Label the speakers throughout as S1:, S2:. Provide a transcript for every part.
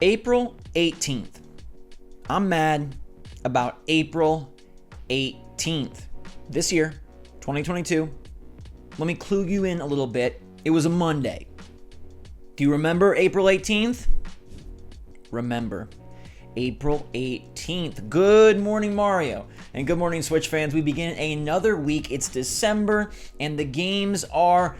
S1: April 18th. I'm mad about April 18th. This year, 2022, let me clue you in a little bit. It was a Monday. Do you remember April 18th? Remember, April 18th. Good morning, Mario. And good morning, Switch fans. We begin another week. It's December, and the games are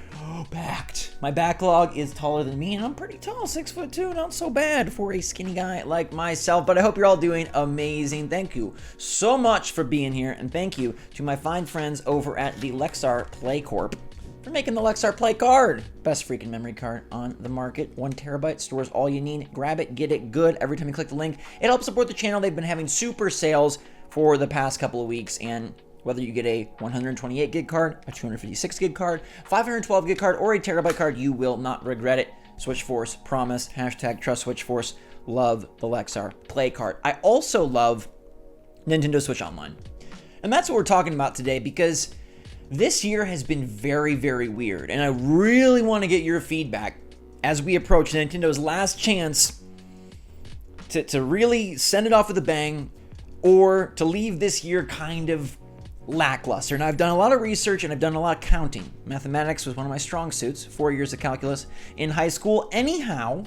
S1: packed. My backlog is taller than me, and I'm pretty tall, 6'2", not so bad for a skinny guy like myself, but I hope you're all doing amazing. Thank you so much for being here, and thank you to my fine friends over at the Lexar Play Corp for making the Lexar Play card. Best freaking memory card on the market. 1 terabyte, stores all you need. Grab it, get it good. Every time you click the link, it helps support the channel. They've been having super sales for the past couple of weeks, and whether you get a 128 gig card, a 256 gig card, 512 gig card, or a terabyte card, you will not regret it. SwitchForce, promise, hashtag trust SwitchForce. Love the Lexar Play card. I also love Nintendo Switch Online. And that's what we're talking about today, because this year has been very, very weird, and I really want to get your feedback as we approach Nintendo's last chance to really send it off with a bang, or to leave this year kind of lackluster. And I've done a lot of research, and I've done a lot of counting. Mathematics was one of my strong suits, 4 years of calculus in high school. Anyhow,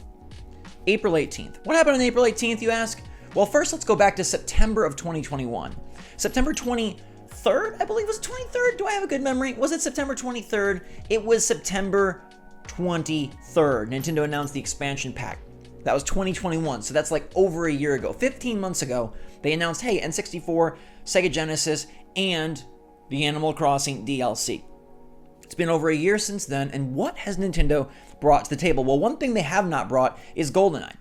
S1: April 18th. What happened on April 18th, you ask? Well, first let's go back to September of 2021. September 23rd, I believe, was it 23rd? Do I have a good memory? Was it September 23rd? It was September 23rd. Nintendo announced the expansion pack. That was 2021, so that's like over a year ago. 15 months ago, they announced, hey, N64, Sega Genesis, and the Animal Crossing DLC. It's been over a year since then, and what has Nintendo brought to the table? Well, one thing they have not brought is GoldenEye.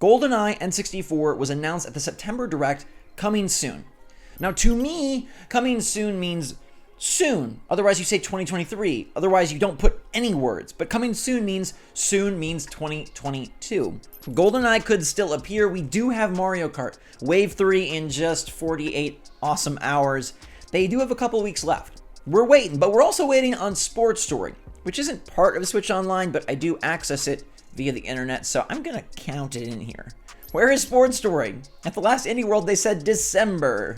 S1: GoldenEye N64 was announced at the September Direct, coming soon. Now, to me, coming soon means soon. Otherwise, you say 2023. Otherwise, you don't put any words. But coming soon means 2022. GoldenEye could still appear. We do have Mario Kart Wave 3 in just 48 awesome hours. They do have a couple weeks left. We're waiting, but we're also waiting on Sports Story, which isn't part of Switch Online, but I do access it via the internet, so I'm going to count it in here. Where is Sports Story? At the last Indie World, they said December.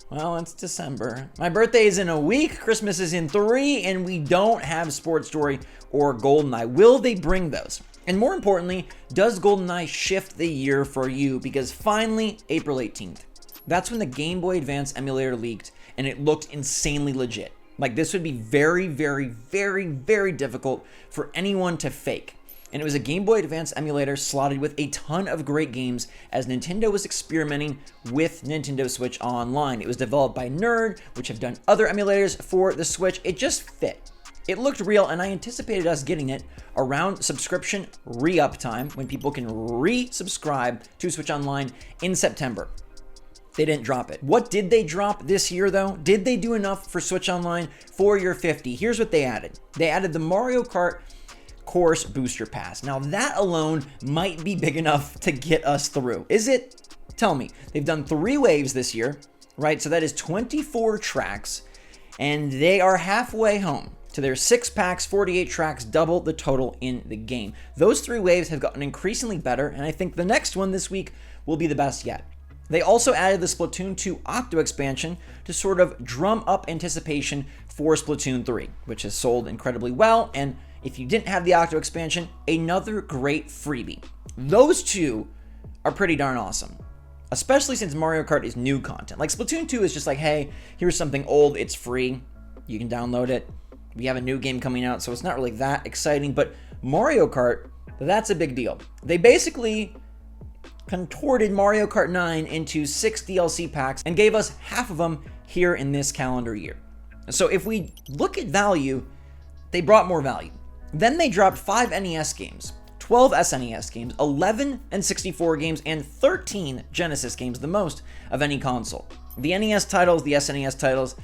S1: Well, it's December. My birthday is in a week, Christmas is in 3, and we don't have Sports Story or GoldenEye. Will they bring those? And more importantly, does GoldenEye shift the year for you? Because finally, April 18th, that's when the Game Boy Advance emulator leaked, and it looked insanely legit. Like, this would be very, very, very, very difficult for anyone to fake. And it was a Game Boy Advance emulator slotted with a ton of great games as Nintendo was experimenting with Nintendo Switch Online. It was developed by Nerd, which have done other emulators for the Switch. It just fit. It looked real, and I anticipated us getting it around subscription re-up time, when people can resubscribe to Switch Online in September. They didn't drop it. What did they drop this year, though? Did they do enough for Switch Online for your 50? Here's what they added. They added the Mario Kart Course Booster Pass. Now, that alone might be big enough to get us through. Is it? Tell me. They've done 3 waves this year, right? So that is 24 tracks, and they are halfway home to their 6 packs, 48 tracks, double the total in the game. Those 3 waves have gotten increasingly better, and I think the next one this week will be the best yet. They also added the Splatoon 2 Octo expansion to sort of drum up anticipation for Splatoon 3, which has sold incredibly well, and if you didn't have the Octo expansion, another great freebie. Those 2 are pretty darn awesome, especially since Mario Kart is new content. Like, Splatoon 2 is just like, hey, here's something old, it's free, you can download it. We have a new game coming out, so it's not really that exciting, but Mario Kart, that's a big deal. They basically contorted Mario Kart 9 into 6 DLC packs and gave us half of them here in this calendar year. So if we look at value, they brought more value. Then they dropped 5 NES games, 12 SNES games, 11 N64 games, and 13 Genesis games, the most of any console. The NES titles, the SNES titles,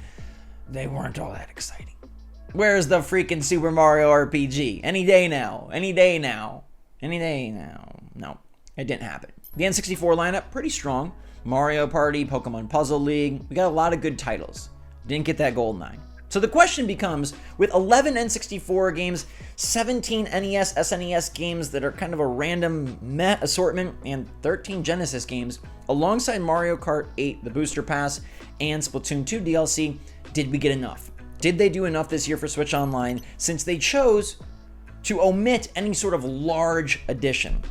S1: they weren't all that exciting. Where's the freaking Super Mario RPG? Any day now. Any day now. Any day now. No, it didn't happen. The N64 lineup, pretty strong. Mario Party, Pokemon Puzzle League. We got a lot of good titles. Didn't get that GoldenEye. So the question becomes, with 11 N64 games, 17 NES, SNES games that are kind of a random meh assortment, and 13 Genesis games, alongside Mario Kart 8, the Booster Pass, and Splatoon 2 DLC, did we get enough? Did they do enough this year for Switch Online, since they chose to omit any sort of large addition?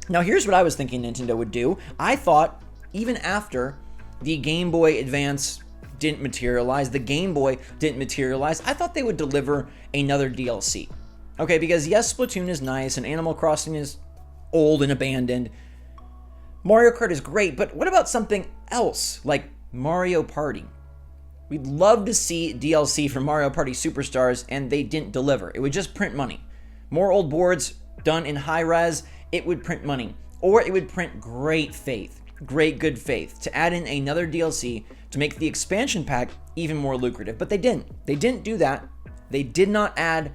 S1: Now here's what I was thinking Nintendo would do. I thought, even after the Game Boy Advance didn't materialize, the Game Boy didn't materialize, I thought they would deliver another DLC. Okay, because yes, Splatoon is nice, and Animal Crossing is old and abandoned. Mario Kart is great, but what about something else, like Mario Party? We'd love to see DLC for Mario Party Superstars, and they didn't deliver. It would just print money. More old boards done in high res, it would print money. Or it would print great good faith, to add in another DLC to make the expansion pack even more lucrative. But they didn't. They didn't do that. They did not add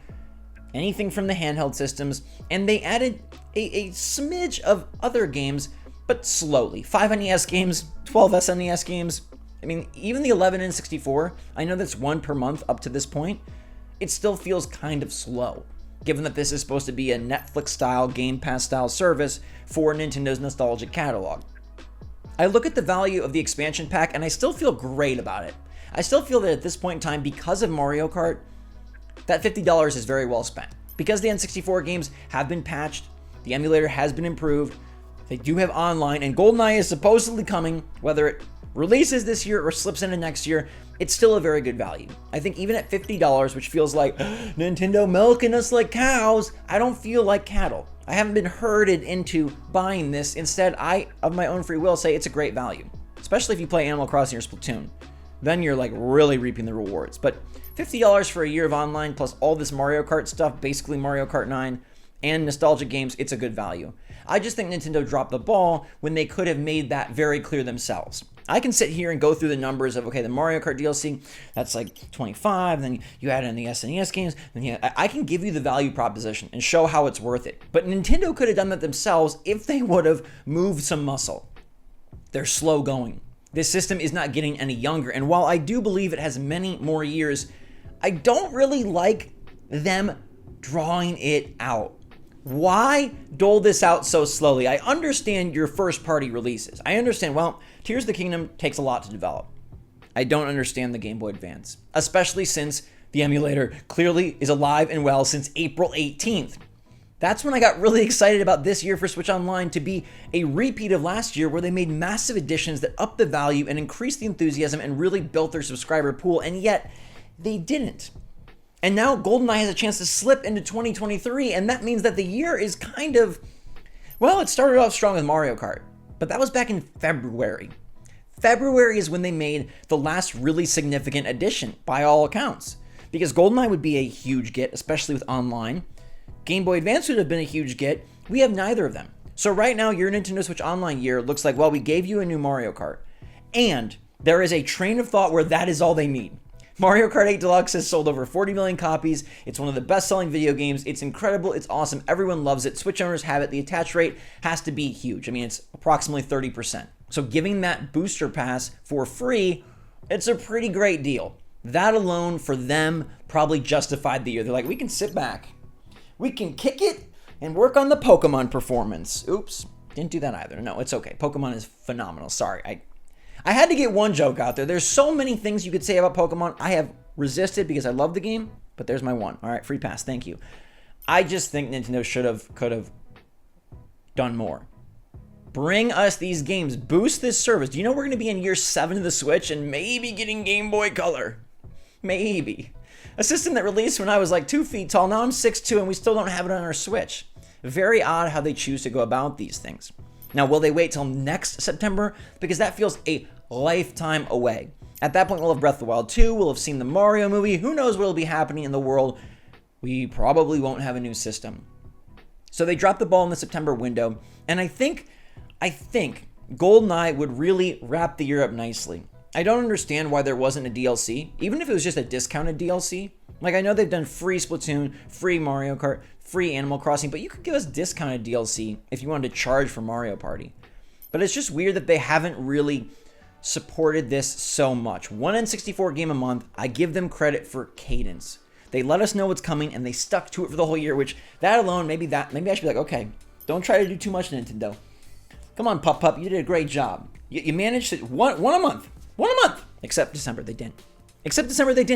S1: anything from the handheld systems, and they added a smidge of other games, but slowly. 5 NES games, 12 SNES games. I mean, even the 11 N64, I know that's one per month up to this point, it still feels kind of slow, given that this is supposed to be a Netflix-style, Game Pass-style service for Nintendo's nostalgic catalog. I look at the value of the expansion pack, and I still feel great about it. I still feel that at this point in time, because of Mario Kart, that $50 is very well spent. Because the N64 games have been patched, the emulator has been improved, they do have online, and GoldenEye is supposedly coming, whether it releases this year or slips into next year, it's still a very good value. I think even at $50, which feels like Nintendo milking us like cows, I don't feel like cattle. I haven't been herded into buying this. Instead, I, of my own free will, say it's a great value, especially if you play Animal Crossing or Splatoon. Then you're like really reaping the rewards. But $50 for a year of online plus all this Mario Kart stuff, basically Mario Kart 9, and nostalgic games, it's a good value. I just think Nintendo dropped the ball when they could have made that very clear themselves. I can sit here and go through the numbers of, okay, the Mario Kart DLC, that's like 25, then you add in the SNES games, then I can give you the value proposition and show how it's worth it. But Nintendo could have done that themselves if they would have moved some muscle. They're slow going. This system is not getting any younger, and while I do believe it has many more years, I don't really like them drawing it out. Why dole this out so slowly? I understand your first-party releases. I understand, well, Tears of the Kingdom takes a lot to develop. I don't understand the Game Boy Advance, especially since the emulator clearly is alive and well since April 18th. That's when I got really excited about this year for Switch Online to be a repeat of last year, where they made massive additions that upped the value and increased the enthusiasm and really built their subscriber pool, and yet they didn't. And now GoldenEye has a chance to slip into 2023, and that means that the year is kind of, well, it started off strong with Mario Kart, but that was back in February. February is when they made the last really significant addition, by all accounts, because GoldenEye would be a huge get, especially with online. Game Boy Advance would have been a huge get. We have neither of them. So right now, your Nintendo Switch Online year looks like, well, we gave you a new Mario Kart, and there is a train of thought where that is all they need. Mario Kart 8 Deluxe has sold over 40 million copies. It's one of the best-selling video games. It's incredible. It's awesome. Everyone loves it. Switch owners have it. The attach rate has to be huge. I mean, it's approximately 30%. So giving that booster pass for free, it's a pretty great deal. That alone for them probably justified the year. They're like, we can sit back. We can kick it and work on the Pokemon performance. Oops, didn't do that either. No, it's okay. Pokemon is phenomenal. Sorry, I had to get one joke out there. There's so many things you could say about Pokemon. I have resisted because I love the game, but there's my one. All right, free pass. Thank you. I just think Nintendo could have done more. Bring us these games. Boost this service. Do you know we're going to be in year 7 of the Switch and maybe getting Game Boy Color? Maybe. A system that released when I was like 2 feet tall. Now I'm 6'2", and we still don't have it on our Switch. Very odd how they choose to go about these things. Now, will they wait till next September? Because that feels a lifetime away. At that point, we'll have Breath of the Wild 2, we'll have seen the Mario movie, who knows what will be happening in the world. We probably won't have a new system. So they dropped the ball in the September window, and I think GoldenEye would really wrap the year up nicely. I don't understand why there wasn't a DLC, even if it was just a discounted DLC. Like, I know they've done free Splatoon, free Mario Kart, free Animal Crossing, but you could give us discounted DLC if you wanted to charge for Mario Party. But it's just weird that they haven't really supported this so much. 1 N64 game a month. I give them credit for cadence. They let us know what's coming, and they stuck to it for the whole year, which that alone, maybe I should be like, okay, don't try to do too much, Nintendo. Come on, Pup, you did a great job. You managed to, one a month. Except December, they didn't.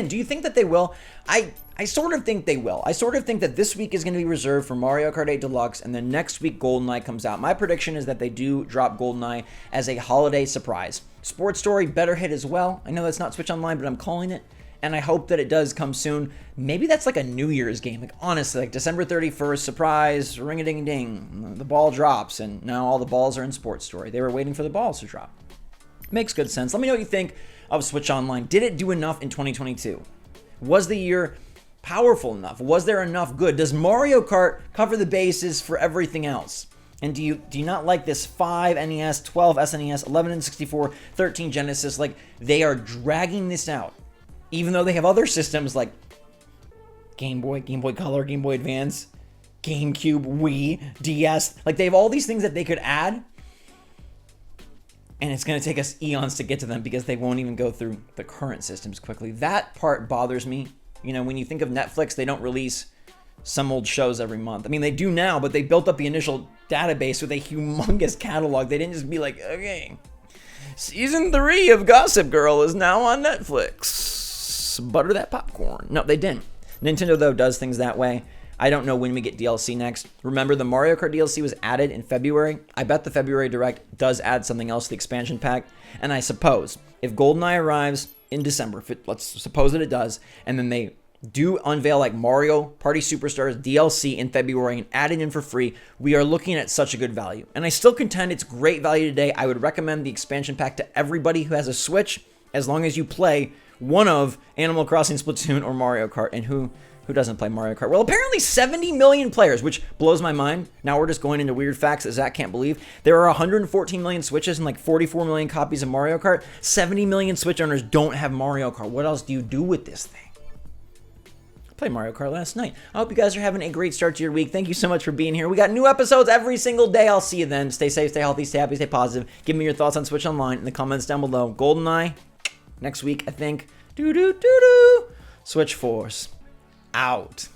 S1: Do you think that they will? I sort of think they will. I sort of think that this week is going to be reserved for Mario Kart 8 Deluxe, and then next week GoldenEye comes out. My prediction is that they do drop GoldenEye as a holiday surprise. Sports Story better hit as well. I know that's not Switch Online, but I'm calling it. And I hope that it does come soon. Maybe that's like a New Year's game. Like, honestly, like December 31st, surprise, ring-a-ding-ding. The ball drops, and now all the balls are in Sports Story. They were waiting for the balls to drop. Makes good sense. Let me know what you think of Switch Online. Did it do enough in 2022? Was the year powerful enough? Was there enough good? Does Mario Kart cover the bases for everything else? And do you not like this 5 NES, 12 SNES, 11 N64, 13 Genesis? Like, they are dragging this out. Even though they have other systems like Game Boy, Game Boy Color, Game Boy Advance, GameCube, Wii, DS. Like, they have all these things that they could add. And it's going to take us eons to get to them because they won't even go through the current systems quickly. That part bothers me. You know, when you think of Netflix, they don't release some old shows every month. I mean, they do now, but they built up the initial database with a humongous catalog. They didn't just be like, okay, season 3 of Gossip Girl is now on Netflix. Butter that popcorn. No, they didn't. Nintendo, though, does things that way. I don't know when we get DLC next. Remember, the Mario Kart DLC was added in February. I bet the February Direct does add something else to the expansion pack. And I suppose if GoldenEye arrives in December, let's suppose that it does, and then they do unveil like Mario Party Superstars DLC in February and add it in for free, we are looking at such a good value. And I still contend it's great value today. I would recommend the expansion pack to everybody who has a Switch, as long as you play one of Animal Crossing, Splatoon, or Mario Kart. And who doesn't play Mario Kart? Well, apparently 70 million players, which blows my mind. Now we're just going into weird facts that Zach can't believe. There are 114 million Switches and like 44 million copies of Mario Kart. 70 million Switch owners don't have Mario Kart. What else do you do with this thing? I played Mario Kart last night. I hope you guys are having a great start to your week. Thank you so much for being here. We got new episodes every single day. I'll see you then. Stay safe, stay healthy, stay happy, stay positive. Give me your thoughts on Switch Online in the comments down below. GoldenEye next week, I think. SwitchForce out.